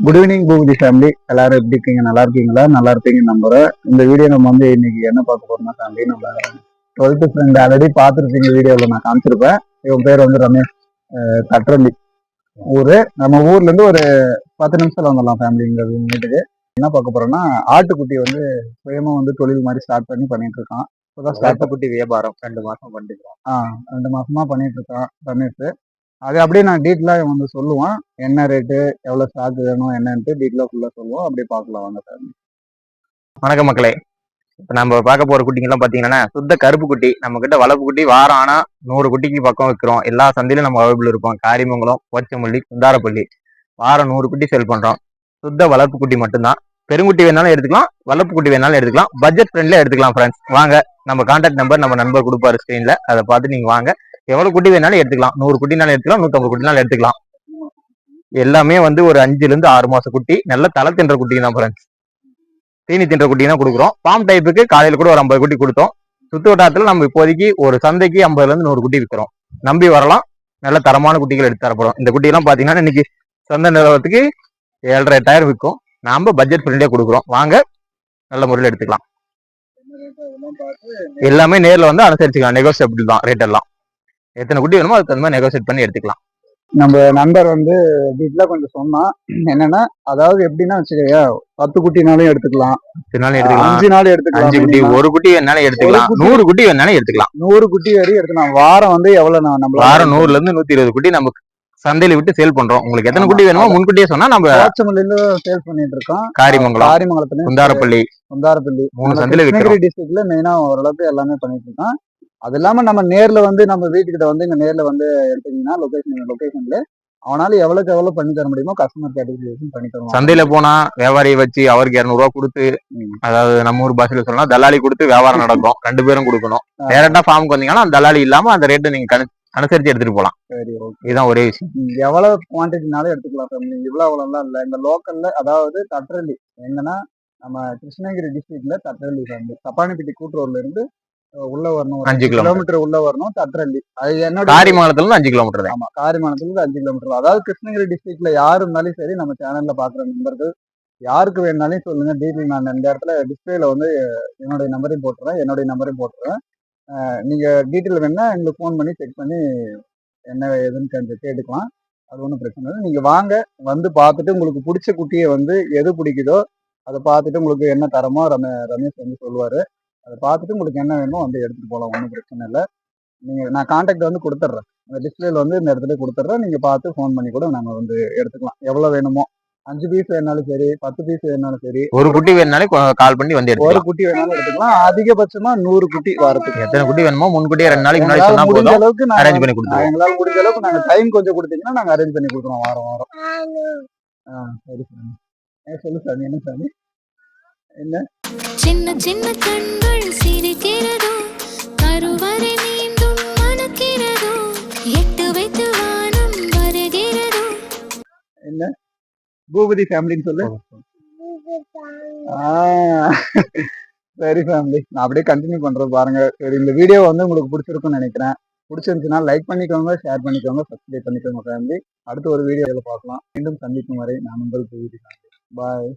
Good evening Boopathi family. எல்லாரும் எப்படி இருக்கீங்க? நல்லா இருக்கீங்களா? நல்லா இருப்பீங்கன்னு நம்புறேன். இந்த வீடியோ நம்ம வந்து இன்னைக்கு என்ன பார்க்க போறோம்னா ஃபேமிலி, நம்ம 12th ஃப்ரெண்ட் ஆல்ரெடி பார்த்துருப்பீங்க, வீடியோவில் நான் காமிச்சிருப்பேன். இவன் பேர் வந்து ரமேஷ். தட்ரள்ளி ஊரு. நம்ம ஊர்ல இருந்து ஒரு 10 நிமிஷத்துல வந்துடலாம் ஃபேமிலிங்கிறது வீட்டுக்கு. என்ன பார்க்க போறோம்னா, ஆட்டுக்குட்டி வந்து சுயமா வந்து தொழில் மாதிரி ஸ்டார்ட் பண்ணிட்டு இருக்கான். இப்போதான் ஆட்டுக்குட்டி வியாபாரம் 2 மாசம் பண்ணிருக்கோம். 2 மாசமா பண்ணிட்டு இருக்கான் ரமேஷ். அது அப்படியே நான் டீட்டெயிலாக வந்து சொல்லுவான், என்ன ரேட்டு, எவ்வளோ ஸ்டாக் வேணும் என்னன்ட்டு டீட்டெயிலாக ஃபுல்லாக சொல்லுவோம். அப்படியே பார்க்கலாம் வாங்க சார். வணக்கம் மக்களே. இப்போ நம்ம பார்க்க போற குட்டிங்கெல்லாம் பார்த்தீங்கன்னா சுத்த கருப்பு குட்டி. நம்ம கிட்ட வளர்ப்பு குட்டி வாரம் ஆனா 100 குட்டிக்கு பக்கம் விற்கிறோம். எல்லா சந்தையிலும் நம்ம அவைபிள் இருப்போம். காரிமங்கலம், போச்சம்பள்ளி, குந்தாரப்பள்ளி. வாரம் 100 குட்டி சேல் பண்றோம். சுத்த வளர்ப்பு குட்டி மட்டும்தான். பெருங்குட்டி வேணாலும் எடுத்துக்கலாம், வளர்ப்பு குட்டி வேணாலும் எடுத்துக்கலாம். பட்ஜெட் ஃப்ரெண்ட்ல எடுத்துக்கலாம் ஃப்ரெண்ட்ஸ். வாங்க, நம்ம கான்டாக்ட் நம்பர் நம்ம நண்பர் கொடுப்பாரு ஸ்கிரீன்ல, அதை பார்த்து நீங்க வாங்க. எவ்வளவு குட்டி வேணாலும் எடுத்துக்கலாம். 100 குட்டினாலும் எடுத்துக்கலாம், 150 குட்டினாலும் எடுத்துக்கலாம். எல்லாமே வந்து ஒரு 5ல இருந்து 6 மாச குட்டி. நல்ல தலை தின்ற குட்டி தான் ஃப்ரெண்ட்ஸ். தீனி தின்ற குட்டி தான் கொடுக்குறோம். பாம் டைப்புக்கு காலையில கூட ஒரு 50 குட்டி கொடுத்தோம். சுத்து வட்டாரத்துல நம்ம இப்போதைக்கு ஒரு சந்தைக்கு 50ல இருந்து 100 குட்டி விற்கிறோம். நம்பி வரலாம். நல்ல தரமான குட்டிகள் எடுத்து தரப்படும். இந்த குட்டி எல்லாம் பாத்தீங்கன்னா இன்னைக்கு சந்தை நிலவரத்துக்கு 7,500 8,000 விற்கும். நாம பட்ஜெட் ஃப்ரெண்ட்லியா கொடுக்குறோம். வாங்க, நல்ல முறையில் எடுத்துக்கலாம். எல்லாமே நேர்ல வந்து அனுசரிச்சுக்கலாம். நெகோசியபிள் தான் ரேட் எல்லாம். எத்தனை குட்டி வேணுமோ அதுக்கு தகுந்த மாதிரி நெகோசியேட் பண்ணி எடுத்துக்கலாம். நம்ம நண்பர் வந்து டீட்டெயிலாக கொஞ்சம் சொன்னா, என்னன்னா அதாவது எப்படின்னா வச்சுக்கோங்க, 10 குட்டினாலும் எடுத்துக்கலாம், 10 நாள் எடுத்துக்கலாம், 5 நாள் எடுத்துக்கலாம், 5 குட்டி, 1 குட்டி வேணாலும் எடுத்துக்கலாம், 100 குட்டி வேணாலும் எடுத்துக்கலாம். 100 குட்டி வரையும் எடுத்துக்கலாம். வாரம் வந்து எவ்வளவு நம்ம வாரம் 100ல இருந்து 120 குட்டி நம்ம சந்தையில விட்டு சேல் பண்றோம். உங்களுக்கு எத்தனை குட்டி வேணுமோ முன்கூட்டியே சொன்னா நம்ம போச்சம்பள்ளியில சேல் பண்ணிட்டு இருக்கோம். காரிமங்கலம், குந்தாரப்பள்ளி 3 சந்தையில விக்கிறோம். டிஸ்ட்ரிக்ட்ல மெயினா ஓரளவுக்கு எல்லாமே பண்ணிட்டு இருக்கோம். அது இல்லாம நம்ம நேர்ல வந்து நம்ம வீட்டுக்கிட்ட வந்து இங்க நேர்ல வந்து எடுத்தீங்கன்னா லொகேஷன்ல அவனால எவ்வளவு பண்ணி தர முடியுமோ கஸ்டமர் சாட்டிஸ்ஃபேக்ஷன் பண்ணி தருவோம். சந்தையில போனா வியாபாரியை வச்சு அவருக்கு 200 ரூபா கொடுத்து, அதாவது நம்ம ஊர் பாஷையில சொல்லலாம் தலாலி கொடுத்து வியாபாரம் நடக்கும். 2 பேரும் கொடுக்கணும். டேரக்டா ஃபார்முக்கு வந்தீங்கன்னா தலாலி இல்லாம அந்த ரேட்டை நீங்க அனுசரிச்சு எடுத்துட்டு போலாம். சரி, ஓகே. இதுதான் ஒரே விஷயம். எவ்வளவு குவான்டிட்டினாலும் எடுத்துக்கலாம். இவ்வளவுலாம் இல்ல. இந்த லோக்கல்ல அதாவது தட்ரள்ளி என்னன்னா, நம்ம கிருஷ்ணகிரி டிஸ்ட்ரிக்ட்ல தட்ரள்ளி வந்து தப்பானிப்பட்டி கூட்டுறவுல இருந்து உள்ள வரணும், 5 கிலோமீட்டர் உள்ள வரணும். தட்ரள்ளி அது என்னோட காரிமங்கலத்துல 5 கிலோமீட்டர். ஆமா, காரிமங்கலத்துல இருந்து 5 கிலோமீட்டர். அதாவது கிருஷ்ணகிரி டிஸ்ட்ரிக்ட்ல யாரு இருந்தாலும் சரி, நம்ம சேனல்ல பாக்குற நண்பர்கள் யாருக்கு வேணாலும் சொல்லுங்க. டீட்டெயில் நான் இந்த இடத்துல டிஸ்பிளேல வந்து என்னுடைய நம்பரையும் போட்டுறேன். நீங்க டீட்டெயில் வேணா எங்களுக்கு ஃபோன் பண்ணி செக் பண்ணி என்ன ஏதுன்னு கேட்டுக்கலாம். அது ஒன்றும் பிரச்சனை இல்லை. நீங்க வாங்க, வந்து பார்த்துட்டு உங்களுக்கு பிடிச்ச குட்டியை வந்து எது பிடிக்குதோ அதை பார்த்துட்டு உங்களுக்கு என்ன தரமோ ரமேஷ் வந்து சொல்லுவாரு. அதை பார்த்துட்டு உங்களுக்கு என்ன வேணுமோ வந்து எடுத்துட்டு போகலாம். ஒன்றும் பிரச்சனை இல்லை. நான் கான்டாக்ட் வந்து கொடுத்துட்றேன். அந்த டிஸ்பிளேல வந்து இந்த இடத்துல கொடுத்துட்றேன். நீங்க பார்த்து ஃபோன் பண்ணி கூட நம்ம வந்து எடுத்துக்கலாம். எவ்வளவு வேணுமோ, 5 பீஸ் வேணாலும் சரி, 10 பீஸ் வேணாலும் சரி, ஒரு குட்டி வேணாலும் கால் பண்ணி வந்து எடுத்துக்கலாம். ஒரு குட்டி வேணாலும் எடுத்துக்கலாம். அதிகபட்சமா 100 குட்டி வரதுக்கு எத்தனை குட்டி வேணுமோ முன்கூட்டியே 2 நாளைக்கு முன்னாடி சொன்னா முடிஞ்ச அளவுக்கு அரேஞ்ச் பண்ணி கொடுத்துருவோம். எங்களால முடிஞ்ச அளவுக்கு நாங்க டைம் கொஞ்சம் கொடுத்தீங்கன்னா நாங்க அரேஞ்ச் பண்ணி கொடுக்குறோம் வாரம். சரி சாமி. சொல்லு சாமி, என்ன சாமி? என்ன சின்ன சின்ன கண்கள் சிரிக்கிறதோ, கருவறை மீண்டும் மணக்கிறதோ, எட்டு வைத்து வானம் வருகிறதோ. என்ன பூபதி ஃபேமிலின்னு சொல்லு. சரி ஃபேமிலி, நான் அப்படியே கண்டினியூ பண்றேன் பாருங்க. சரி, இந்த வீடியோ வந்து உங்களுக்கு பிடிச்சிருக்கும்னு நினைக்கிறேன். பிடிச்சிருந்துச்சுன்னா லைக் பண்ணிக்கோங்க, ஷேர் பண்ணிக்கோங்க, சப்ஸ்கிரைப் பண்ணிக்கோங்க ஃபேமிலி. அடுத்த ஒரு வீடியோவில் பார்க்கலாம். மீண்டும் சந்திக்கும் வரை நான் உங்கள் பூபதி ஃபேமிலி. பாய்.